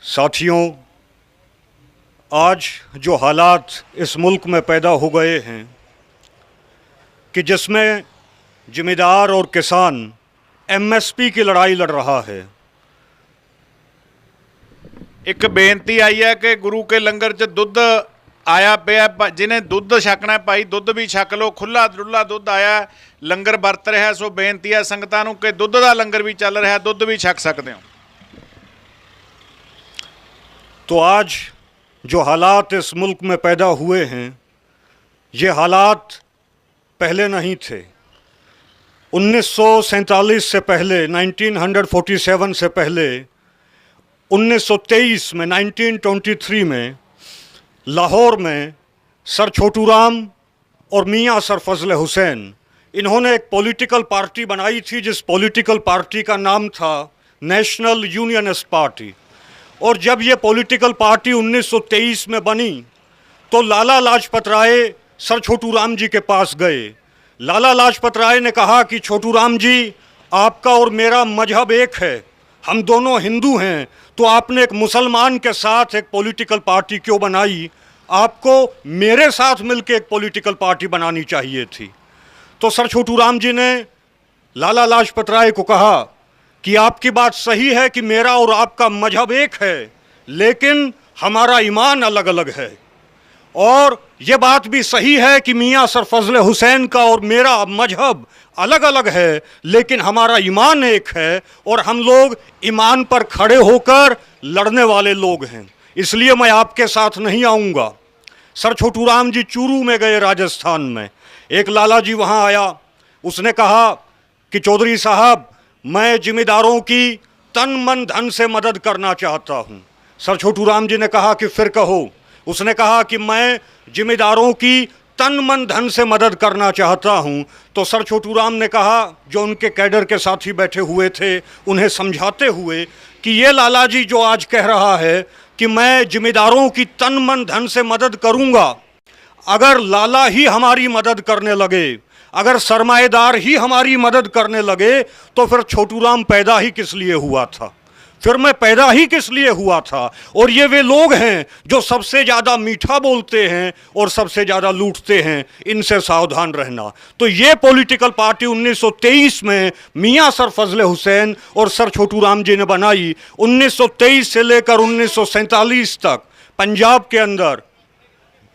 साथियों, आज जो हालात इस मुल्क में पैदा हो गए हैं कि जिसमें ज़िम्मेदार और किसान एमएसपी की लड़ाई लड़ रहा है। एक बेनती आई है कि गुरु के लंगर च दुध आया पे जिन्हें दुध छकना भाई दुध भी छक लो, खुला डुला दुध आया लंगर वरत रहा। सो बेनती है संगतां नूं कि दुध का लंगर भी चल रहा, दुध भी छक सकते हो। तो आज जो हालात इस मुल्क में पैदा हुए हैं, ये हालात पहले नहीं थे। 1947 से पहले, 1947 से पहले 1923 में, 1923 में लाहौर में सर छोटू राम और मियाँ सर फजल हुसैन, इन्होंने एक पॉलिटिकल पार्टी बनाई थी जिस पॉलिटिकल पार्टी का नाम था नेशनल यूनियनिस्ट पार्टी। और जब ये पॉलिटिकल पार्टी 1923 में बनी तो लाला लाजपत राय सर छोटू राम जी के पास गए। लाला लाजपत राय ने कहा कि छोटू राम जी, आपका और मेरा मजहब एक है, हम दोनों हिंदू हैं, तो आपने एक मुसलमान के साथ एक पॉलिटिकल पार्टी क्यों बनाई? आपको मेरे साथ मिलकर एक पॉलिटिकल पार्टी बनानी चाहिए थी। तो सर छोटू राम जी ने लाला लाजपत राय को कहा कि आपकी बात सही है कि मेरा और आपका मजहब एक है, लेकिन हमारा ईमान अलग अलग है। और ये बात भी सही है कि मियाँ सर फजल हुसैन का और मेरा मजहब अलग अलग है, लेकिन हमारा ईमान एक है और हम लोग ईमान पर खड़े होकर लड़ने वाले लोग हैं, इसलिए मैं आपके साथ नहीं आऊँगा। सर छोटू राम जी चूरू में गए, राजस्थान में। एक लाला जी वहाँ आया, उसने कहा कि चौधरी साहब, मैं जिम्मेदारों की तन मन धन से मदद करना चाहता हूँ। सर छोटू राम जी ने कहा कि फिर कहो। उसने कहा कि मैं जिम्मेदारों की तन मन धन से मदद करना चाहता हूँ। तो सर छोटू राम ने कहा, जो उनके कैडर के साथी बैठे हुए थे, उन्हें समझाते हुए कि ये लाला जी जो आज कह रहा है कि मैं जिम्मेदारों की तन मन धन से मदद करूँगा, अगर लाला ही हमारी मदद करने लगे, अगर सरमाएदार ही हमारी मदद करने लगे, तो फिर छोटू राम पैदा ही किस लिए हुआ था? फिर मैं पैदा ही किस लिए हुआ था? और ये वे लोग हैं जो सबसे ज़्यादा मीठा बोलते हैं और सबसे ज़्यादा लूटते हैं, इनसे सावधान रहना। तो ये पॉलिटिकल पार्टी 1923 में मियाँ सर फजल हुसैन और सर छोटू राम जी ने बनाई। 1923 से लेकर 1947 तक पंजाब के अंदर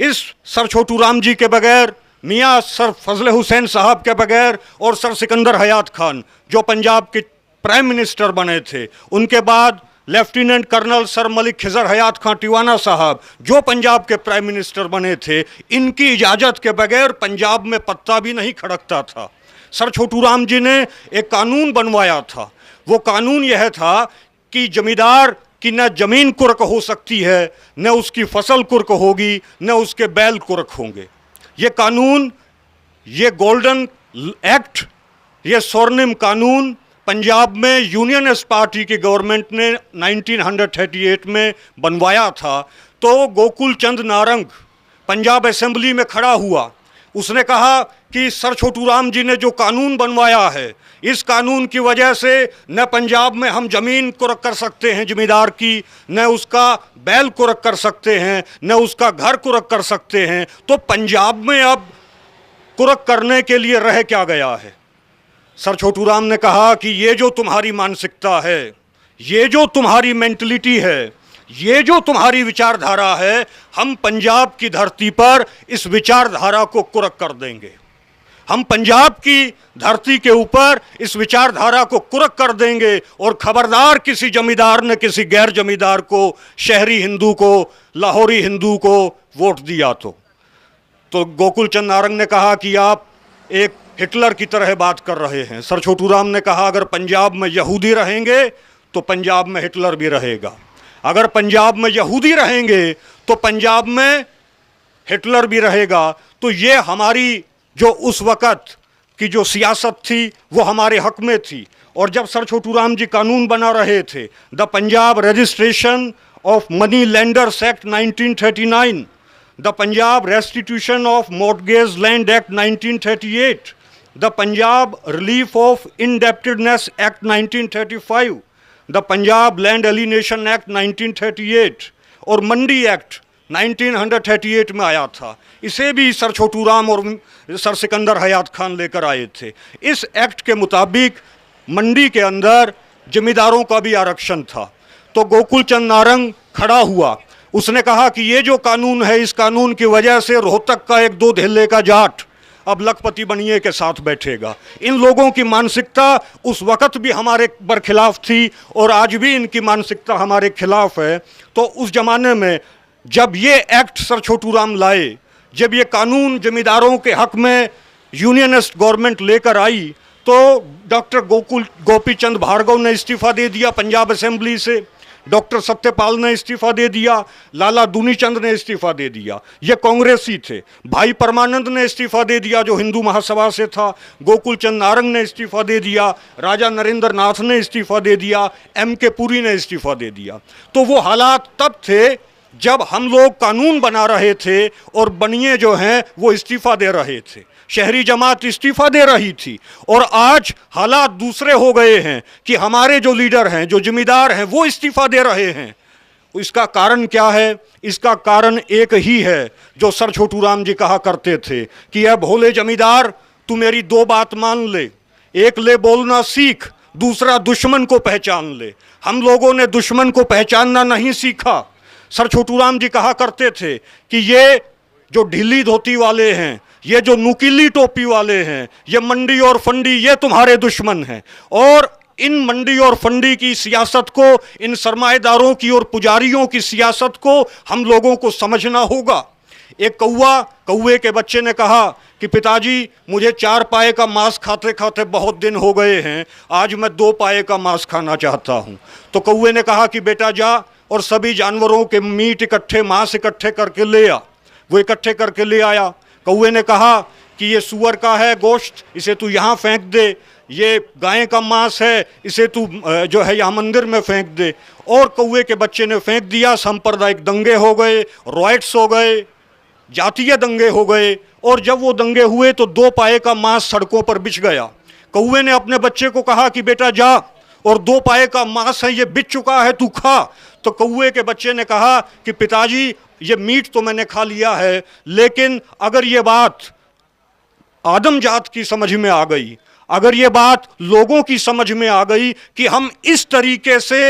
इस सर छोटू राम जी के बगैर, मियाँ सर फजल हुसैन साहब के बगैर और सर सिकंदर हयात खान जो पंजाब के प्राइम मिनिस्टर बने थे, उनके बाद lieutenant colonel sir Malik Khizar Hayat Khan Tiwana साहब जो पंजाब के प्राइम मिनिस्टर बने थे, इनकी इजाज़त के बगैर पंजाब में पत्ता भी नहीं खड़कता था। सर छोटू राम जी ने एक कानून बनवाया था। वो कानून यह था कि जमींदार कि न ज़मीन कुर्क हो सकती है, न उसकी फसल कुर्क होगी, न उसके बैल कुर्क होंगे। ये कानून, ये गोल्डन एक्ट, ये स्वर्णिम कानून पंजाब में यूनियनिस्ट पार्टी की गवर्नमेंट ने 1938 में बनवाया था। तो गोकुल चंद नारंग पंजाब असेंबली में खड़ा हुआ, उसने कहा कि सर छोटू राम जी ने जो कानून बनवाया है, इस कानून की वजह से न पंजाब में हम ज़मीन कुर्क कर सकते हैं ज़मींदार की, न उसका बैल कुर्क कर सकते हैं, न उसका घर कुर्क कर सकते हैं। तो पंजाब में अब कुर्क करने के लिए रह क्या गया है? सर छोटू राम ने कहा कि ये जो तुम्हारी मानसिकता है, ये जो तुम्हारी मेंटलिटी है, ये जो तुम्हारी विचारधारा है, हम पंजाब की धरती पर इस विचारधारा को कुर्क कर देंगे। हम पंजाब की धरती के ऊपर इस विचारधारा को कुर्क कर देंगे और खबरदार किसी जमींदार ने किसी गैर जमींदार को, शहरी हिंदू को, लाहौरी हिंदू को वोट दिया तो गोकुल चंद नारंग ने कहा कि आप एक हिटलर की तरह बात कर रहे हैं। सर छोटू राम ने कहा, अगर पंजाब में यहूदी रहेंगे तो पंजाब में हिटलर भी रहेगा, अगर पंजाब में यहूदी रहेंगे तो पंजाब में हिटलर भी रहेगा। तो ये हमारी जो उस वक़्त की जो सियासत थी वो हमारे हक में थी। और जब सर छोटू राम जी कानून बना रहे थे, the Punjab registration of money lenders act 1939, the Punjab restitution of mortgage land act 1938, the Punjab relief of indebtedness act 1935, the Punjab land alienation act 1938 और मंडी एक्ट 1938 में आया था। इसे भी सर छोटू राम और सर सिकंदर हयात खान लेकर आए थे। इस एक्ट के मुताबिक मंडी के अंदर जमींदारों का भी आरक्षण था। तो गोकुल चंद नारंग खड़ा हुआ, उसने कहा कि ये जो कानून है, इस कानून की वजह से रोहतक का एक दो धेले का जाट अब लखपति बनिए के साथ बैठेगा। इन लोगों की मानसिकता उस वक़्त भी हमारे बरखिलाफ थी और आज भी इनकी मानसिकता हमारे खिलाफ है। तो उस जमाने में जब ये एक्ट सर छोटू राम लाए, जब ये कानून जमींदारों के हक में यूनियनिस्ट गवर्नमेंट लेकर आई, तो डॉक्टर गोपी चंद भार्गव ने इस्तीफा दे दिया पंजाब असेंबली से, डॉक्टर सत्यपाल ने इस्तीफा दे दिया, लाला दुनीचंद ने इस्तीफा दे दिया, ये कांग्रेसी थे। भाई परमानंद ने इस्तीफा दे दिया जो हिंदू महासभा से था, गोकुल चंद नारंग ने इस्तीफा दे दिया, राजा नरेंद्र नाथ ने इस्तीफा दे दिया, M.K. पुरी ने इस्तीफा दे दिया। तो वो हालात तब थे जब हम लोग कानून बना रहे थे और बनिए जो हैं वो इस्तीफा दे रहे थे, शहरी जमात इस्तीफा दे रही थी। और आज हालात दूसरे हो गए हैं कि हमारे जो लीडर हैं, जो जिम्मेदार हैं, वो इस्तीफा दे रहे हैं। इसका कारण क्या है? इसका कारण एक ही है जो सर छोटू राम जी कहा करते थे कि यह भोले जमींदार, तू मेरी दो बात मान ले, एक ले बोलना सीख, दूसरा दुश्मन को पहचान ले। हम लोगों ने दुश्मन को पहचानना नहीं सीखा। सर छोटू राम जी कहा करते थे कि ये जो ढीली धोती वाले हैं, ये जो नुकीली टोपी वाले हैं, ये मंडी और फंडी, ये तुम्हारे दुश्मन हैं। और इन मंडी और फंडी की सियासत को, इन सरमाएदारों की और पुजारियों की सियासत को हम लोगों को समझना होगा। एक कौवे के बच्चे ने कहा कि पिताजी, मुझे 4 पाए का मांस खाते खाते बहुत दिन हो गए हैं, आज मैं 2 पाए का मांस खाना चाहता हूँ। तो कौवे ने कहा कि बेटा जा और सभी जानवरों के मीट इकट्ठे, मांस इकट्ठे करके ले आ। वो इकट्ठे करके ले आया। कौवे ने कहा कि ये सूअर का है गोश्त, इसे तू यहाँ फेंक दे, ये गाय का मांस है, इसे तू जो है यहाँ मंदिर में फेंक दे। और कौवे के बच्चे ने फेंक दिया। सांप्रदायिक दंगे हो गए, रॉयट्स हो गए, जातीय दंगे हो गए। और जब वो दंगे हुए तो 2 पाए का मांस सड़कों पर बिछ गया। कौवे ने अपने बच्चे को कहा कि बेटा जा और 2 पाए का मांस है, ये बिछ चुका है, तू खा। तो कौवे के बच्चे ने कहा कि पिताजी, ये मीट तो मैंने खा लिया है, लेकिन अगर ये बात आदम जात की समझ में आ गई, अगर ये बात लोगों की समझ में आ गई कि हम इस तरीके से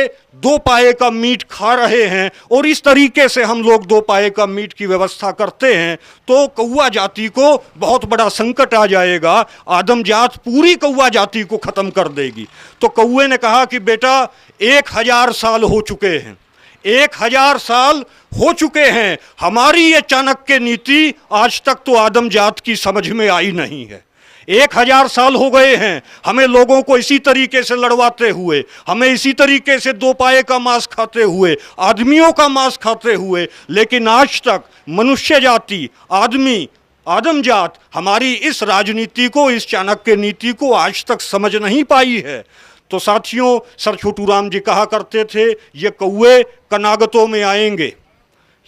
2 पाए का मीट खा रहे हैं और इस तरीके से हम लोग 2 पाए का मीट की व्यवस्था करते हैं, तो कौवा जाति को बहुत बड़ा संकट आ जाएगा। आदम जात पूरी कौवा जाति को खत्म कर देगी। तो कौवे ने कहा कि बेटा, 1000 साल हो चुके हैं, 1000 साल हो चुके हैं, हमारी ये चाणक्य नीति आज तक तो आदम जात की समझ में आई नहीं है। 1000 साल हो गए हैं हमें लोगों को इसी तरीके से लड़वाते हुए, हमें इसी तरीके से 2 पाए का मांस खाते हुए, आदमियों का मांस खाते हुए, लेकिन आज तक मनुष्य जाति, आदम जात हमारी इस राजनीति को, इस चाणक्य नीति को आज तक समझ नहीं पाई है। तो साथियों, सर छोटू राम जी कहा करते थे, ये कौवे कनागतों में आएंगे,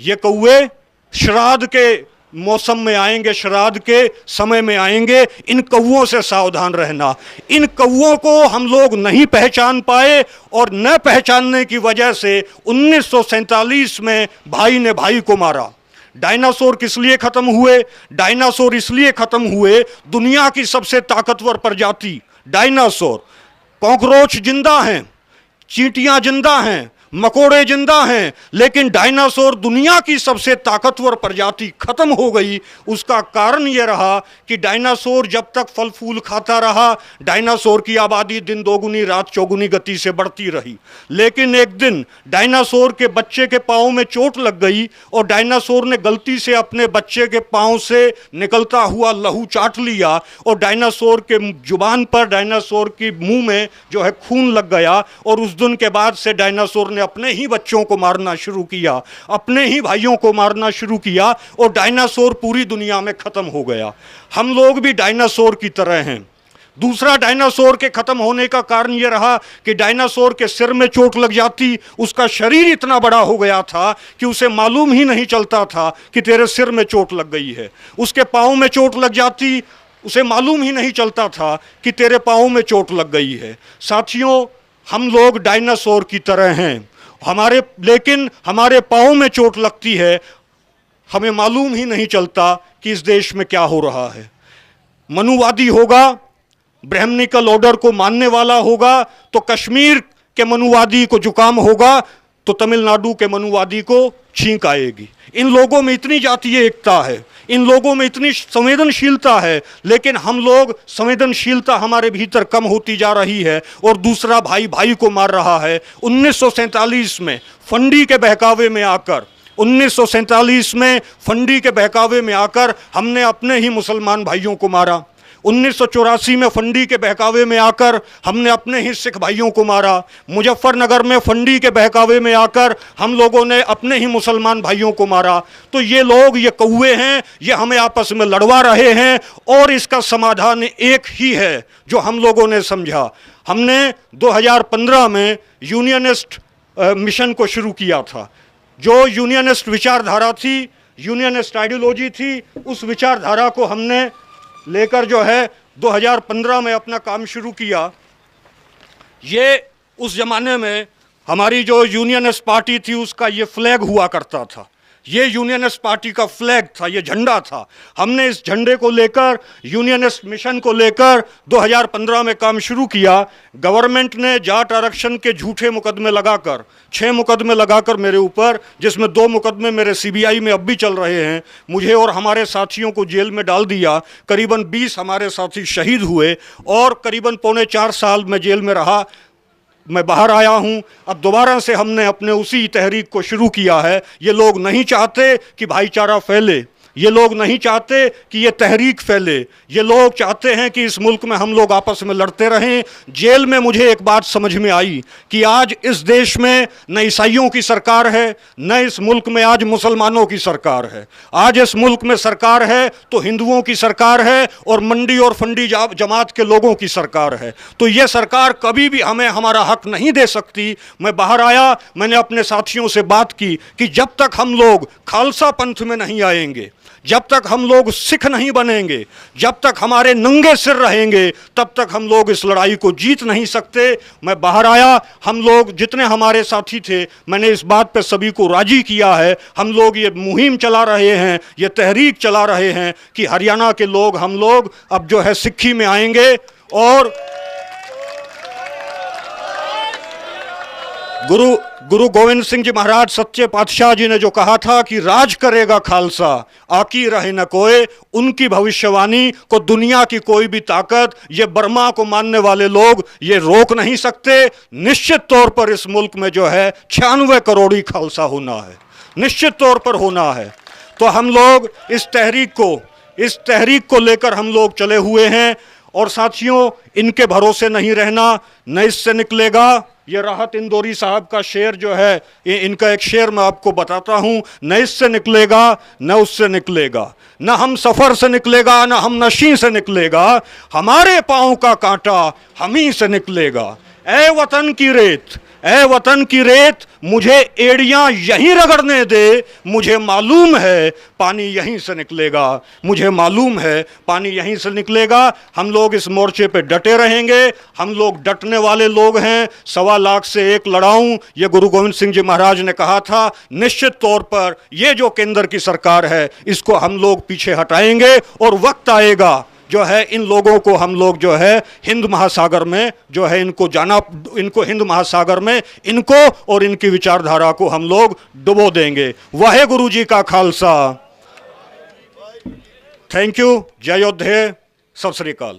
ये कौवे श्राद्ध के मौसम में आएंगे, श्राद्ध के समय में आएंगे, इन कौवों से सावधान रहना। इन कौवों को हम लोग नहीं पहचान पाए और न पहचानने की वजह से 1947 में भाई ने भाई को मारा। डायनासोर किस लिए खत्म हुए? डायनासोर इसलिए खत्म हुए, दुनिया की सबसे ताकतवर प्रजाति डायनासोर, कॉकरोच जिंदा हैं, चींटियां जिंदा हैं, मकोड़े जिंदा हैं, लेकिन डायनासोर दुनिया की सबसे ताकतवर प्रजाति खत्म हो गई। उसका कारण यह रहा कि डायनासोर जब तक फल फूल खाता रहा, डायनासोर की आबादी दिन दोगुनी रात चौगुनी गति से बढ़ती रही। लेकिन एक दिन डायनासोर के बच्चे के पाँव में चोट लग गई और डायनासोर ने गलती से अपने बच्चे के पाँव से निकलता हुआ लहू चाट लिया और डायनासोर के जुबान पर, डायनासोर की मुंह में जो है खून लग गया। और उस दिन के बाद से डायनासोर अपने ही बच्चों को मारना शुरू किया, अपने ही भाइयों को मारना शुरू किया और डायनासोर पूरी दुनिया में खत्म हो गया। हम लोग भी डायनासोर की तरह हैं। दूसरा, डायनासोर के खत्म होने का कारण यह रहा कि डायनासोर के सिर में चोट लग जाती, उसका शरीर इतना बड़ा हो गया था कि उसे मालूम ही नहीं चलता था कि तेरे सिर में चोट लग गई है। उसके पाँव में चोट लग जाती, उसे मालूम ही नहीं चलता था कि तेरे पाँव में चोट लग गई है। साथियों, हम लोग डायनासोर की तरह हैं, लेकिन हमारे पाँव में चोट लगती है, हमें मालूम ही नहीं चलता कि इस देश में क्या हो रहा है। मनुवादी होगा, ब्राह्मणिकल ऑर्डर को मानने वाला होगा तो कश्मीर के मनुवादी को जुकाम होगा तो तमिलनाडु के मनुवादी को छींक आएगी। इन लोगों में इतनी जातीय एकता है, इन लोगों में इतनी संवेदनशीलता है, लेकिन हम लोग, संवेदनशीलता हमारे भीतर कम होती जा रही है और दूसरा भाई भाई को मार रहा है। 1947 में फंडी के बहकावे में आकर 1947 में फंडी के बहकावे में आकर हमने अपने ही मुसलमान भाइयों को मारा। 1984 में फंडी के बहकावे में आकर हमने अपने ही सिख भाइयों को मारा। मुजफ्फरनगर में फंडी के बहकावे में आकर हम लोगों ने अपने ही मुसलमान भाइयों को मारा। तो ये लोग, ये कौवे हैं, ये हमें आपस में लड़वा रहे हैं और इसका समाधान एक ही है जो हम लोगों ने समझा। हमने 2015 में यूनियनिस्ट मिशन को शुरू किया था। जो यूनियनिस्ट विचारधारा थी, यूनियनिस्ट आइडियोलॉजी थी, उस विचारधारा को हमने लेकर जो है 2015 में अपना काम शुरू किया। ये उस ज़माने में हमारी जो यूनियनिस्ट पार्टी थी उसका ये फ्लैग हुआ करता था, ये यूनियनिस्ट पार्टी का फ्लैग था, ये झंडा था। हमने इस झंडे को लेकर, यूनियनिस्ट मिशन को लेकर 2015 में काम शुरू किया। गवर्नमेंट ने जाट आरक्षण के झूठे मुकदमे लगाकर, 6 मुकदमे लगाकर मेरे ऊपर, जिसमें 2 मुकदमे मेरे सीबीआई में अब भी चल रहे हैं, मुझे और हमारे साथियों को जेल में डाल दिया। करीबन 20 हमारे साथी शहीद हुए और करीबन 3.25 साल में जेल में रहा। मैं बाहर आया हूं। अब दोबारा से हमने अपने उसी तहरीक को शुरू किया है। ये लोग नहीं चाहते कि भाईचारा फैले, ये लोग नहीं चाहते कि ये तहरीक फैले, ये लोग चाहते हैं कि इस मुल्क में हम लोग आपस में लड़ते रहें। जेल में मुझे एक बात समझ में आई कि आज इस देश में न ईसाइयों की सरकार है, न इस मुल्क में आज मुसलमानों की सरकार है। आज इस मुल्क में सरकार है तो हिंदुओं की सरकार है और मंडी और फंडी जमात के लोगों की सरकार है। तो ये सरकार कभी भी हमें हमारा हक नहीं दे सकती। मैं बाहर आया, मैंने अपने साथियों से बात की कि जब तक हम लोग खालसा पंथ में नहीं आएंगे, जब तक हम लोग सिख नहीं बनेंगे, जब तक हमारे नंगे सिर रहेंगे, तब तक हम लोग इस लड़ाई को जीत नहीं सकते। मैं बाहर आया, हम लोग जितने हमारे साथी थे, मैंने इस बात पे सभी को राजी किया है। हम लोग ये मुहिम चला रहे हैं, ये तहरीक चला रहे हैं कि हरियाणा के लोग, हम लोग अब जो है सिक्खी में आएंगे और गुरु गोविंद सिंह जी महाराज सच्चे पातशाह जी ने जो कहा था कि राज करेगा खालसा, आकी रहे न कोई, उनकी भविष्यवाणी को दुनिया की कोई भी ताकत, ये बर्मा को मानने वाले लोग, ये रोक नहीं सकते। निश्चित तौर पर इस मुल्क में जो है 96 करोड़ी खालसा होना है, निश्चित तौर पर होना है। तो हम लोग इस तहरीक को लेकर हम लोग चले हुए हैं। और साथियों, इनके भरोसे नहीं रहना, न इससे निकलेगा। ये राहत इंदौरी साहब का शेर जो है, इनका एक शेर मैं आपको बताता हूं, न इससे निकलेगा न उससे निकलेगा, न हम सफ़र से निकलेगा न हम नशी से निकलेगा, हमारे पाँव का कांटा हम ही से निकलेगा। ऐ वतन की रेत, ऐ वतन की रेत, मुझे एड़ियां यहीं रगड़ने दे, मुझे मालूम है पानी यहीं से निकलेगा, मुझे मालूम है पानी यहीं से निकलेगा। हम लोग इस मोर्चे पे डटे रहेंगे, हम लोग डटने वाले लोग हैं। 1.25 लाख से 1 लड़ाऊं, ये गुरु गोविंद सिंह जी महाराज ने कहा था। निश्चित तौर पर ये जो केंद्र की सरकार है, इसको हम लोग पीछे हटाएंगे और वक्त आएगा जो है इन लोगों को हम लोग जो है हिंद महासागर में जो है इनको हिंद महासागर में इनको और इनकी विचारधारा को हम लोग डुबो देंगे। वाहे गुरु जी का खालसा। Thank you. जय योद्धे। सत श्री अकाल।